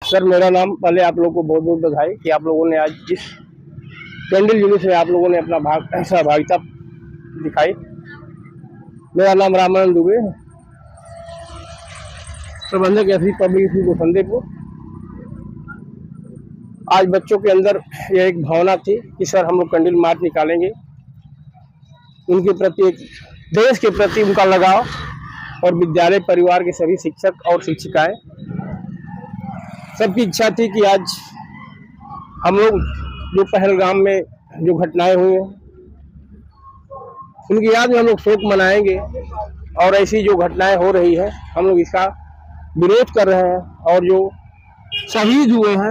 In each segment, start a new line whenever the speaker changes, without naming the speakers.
Sir मेरा नाम, पहले आप लोगों को बहुत बहुत बधाई कि आप लोगों ने आज जिस कैंडल जुलूस में आप लोगों ने अपना सहभागिता दिखाई। मेरा नाम रामानंद दुबे, प्रबंधक एसपी पब्लिक स्कूल गोसंदेपुर। आज बच्चों के अंदर यह एक भावना थी कि सर हम लोग कैंडल मार्च निकालेंगे, उनके प्रति एक देश के प्रति उनका लगाव, और विद्यालय परिवार के सभी शिक्षक और शिक्षिकाएं सबकी इच्छा थी कि आज हम लोग जो पहलगाम में जो घटनाएं हुई हैं उनकी याद में हम लोग शोक मनाएंगे, और ऐसी जो घटनाएं हो रही है हम लोग इसका विरोध कर रहे हैं, और जो शहीद हुए हैं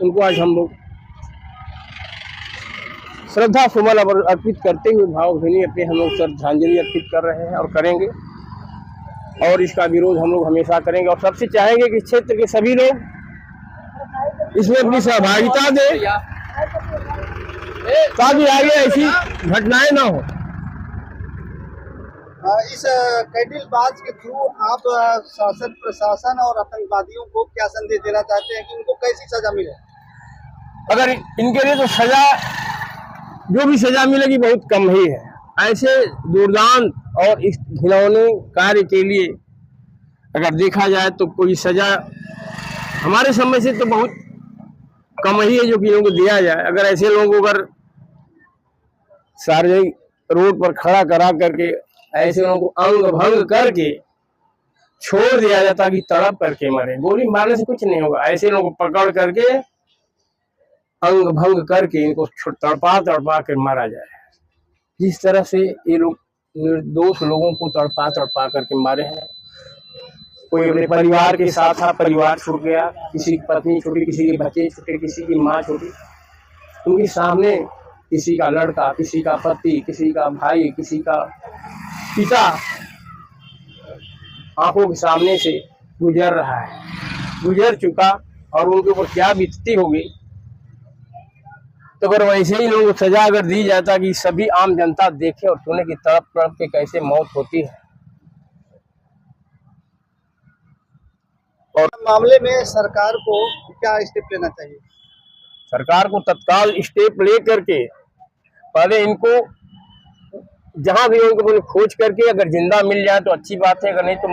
उनको आज हम लोग श्रद्धा सुमन अर्पित करते हुए भावभीनी अपने हम लोग श्रद्धांजलि अर्पित कर रहे हैं और करेंगे, और इसका विरोध हम लोग हमेशा करेंगे। और सबसे चाहेंगे कि क्षेत्र के सभी लोग इसमें अपनी सहभागिता दें ताकि आगे ऐसी घटनाएं ना हो।
इस कैंडल मार्च के थ्रू आप शासन प्रशासन और आतंकवादियों को क्या संदेश देना चाहते हैं कि उनको कैसी सजा मिले?
अगर इनके लिए तो सजा, जो भी सजा मिलेगी बहुत कम ही है। ऐसे दुर्दांत और इस घिनौने कार्य के लिए अगर देखा जाए तो कोई सजा हमारे समय से तो बहुत कम ही है जो कि इनको दिया जाए। अगर ऐसे लोगों को अगर सार्वजनिक रोड पर खड़ा करा करके ऐसे लोगों को अंग भंग करके छोड़ दिया जाता कि तड़प करके मरे, गोली मारने से कुछ नहीं होगा। ऐसे लोगों को पकड़ करके अंग भंग करके इनको तड़पा तड़पा कर मारा जाए। जिस तरह से ये लोग निर्दोष लोगों को तड़पा तड़पा करके मारे हैं। कोई अपने परिवार के साथ था, परिवार छूट गया, किसी की पत्नी छूटी, किसी के बच्चे छूटे, किसी की माँ छूटी, उनके सामने किसी का लड़का, किसी का पति, किसी का भाई, किसी का पिता आंखों के सामने से गुजर रहा है, गुजर चुका, और उनके ऊपर क्या बीतती होगी। तो अगर वैसे ही लोगों को सजा अगर दी जाता कि सभी आम जनता देखे और सुने कि तड़प तड़प के कैसे मौत होती है।
और मामले में सरकार को क्या स्टेप लेना चाहिए?
सरकार को तत्काल स्टेप ले करके पहले इनको जहां भी उनको खोज करके अगर जिंदा मिल जाए तो अच्छी बात है, अगर नहीं तो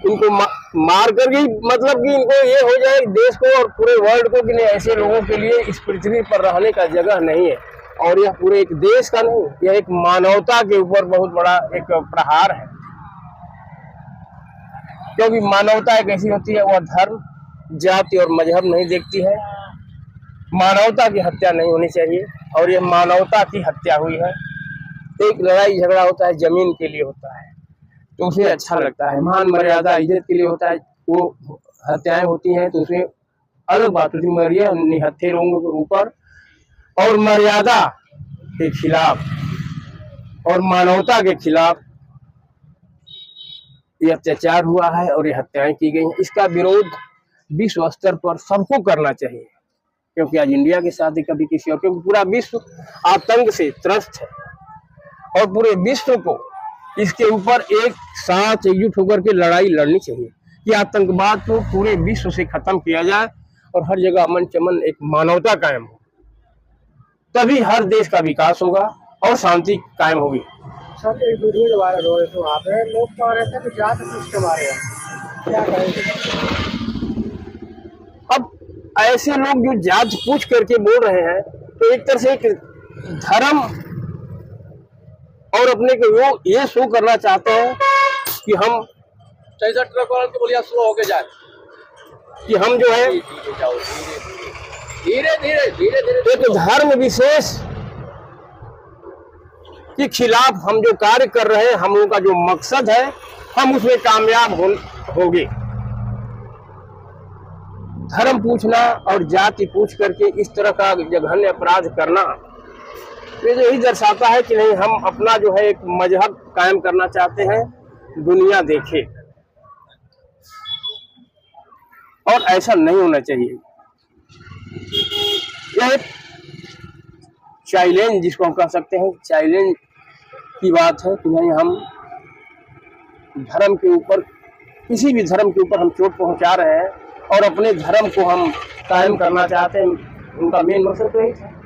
इनको मार करके, मतलब कि इनको ये हो जाए देश को और पूरे वर्ल्ड को कि नहीं, ऐसे लोगों के लिए इस पृथ्वी पर रहने का जगह नहीं है। और यह पूरे एक देश का नहीं, यह एक मानवता के ऊपर बहुत बड़ा एक प्रहार है। क्योंकि मानवता एक ऐसी होती है, वह धर्म, जाति और मजहब नहीं देखती है। मानवता की हत्या नहीं होनी चाहिए, और यह मानवता की हत्या हुई है। एक लड़ाई झगड़ा होता है जमीन के लिए होता है तो उसे अच्छा लगता है, मान मर्यादा इज्जत के लिए होता है। वो हत्याएं होती हैं तो उसमें अलग बात होती है, मरिया निहत्थे लोगों के ऊपर और मर्यादा के खिलाफ और मानवता के खिलाफ ये अत्याचार हुआ है और ये हत्याएं की गई हैं। इसका विरोध विश्व स्तर पर सबको करना चाहिए, क्योंकि आज इंडिया के साथ ही कभी किसी और, क्योंकि पूरा विश्व आतंक से त्रस्त है, और पूरे विश्व को इसके ऊपर एक साथ एकजुट होकर के लड़ाई लड़नी चाहिए कि आतंकवाद को पूरे विश्व से खत्म किया जाए और हर जगह अमन चमन एक मानवता कायम हो, तभी हर देश का विकास होगा और शांति कायम होगी।
सर एक वीडियो जो वायरल हो रहे थे वहाँ पे लोग कह रहे थे कि जात पूछ के मारे हैं, क्या कहेंगे?
अब ऐसे लोग जो जात पूछ करके बोल रहे हैं तो एक तरह से एक धर्म और अपने को वो ये शो करना चाहते हैं कि हम
63 ट्रक वाले को बोलिए स्लो होके जाए,
कि हम जो है
धीरे धीरे धीरे धीरे
एक धर्म विशेष के खिलाफ हम जो कार्य कर रहे हैं, हम लोगों का जो मकसद है हम उसमें कामयाब होंगे। धर्म पूछना और जाति पूछ करके इस तरह का जघन्य अपराध करना, ये जो यही दर्शाता है कि नहीं, हम अपना जो है एक मजहब कायम करना चाहते हैं, दुनिया देखे, और ऐसा नहीं होना चाहिए। यह एक चैलेंज, जिसको हम कह सकते हैं चैलेंज की बात है कि नहीं, हम धर्म के ऊपर, किसी भी धर्म के ऊपर हम चोट पहुंचा रहे हैं और अपने धर्म को हम कायम करना चाहते हैं। उनका मेन मकसद तो यही था।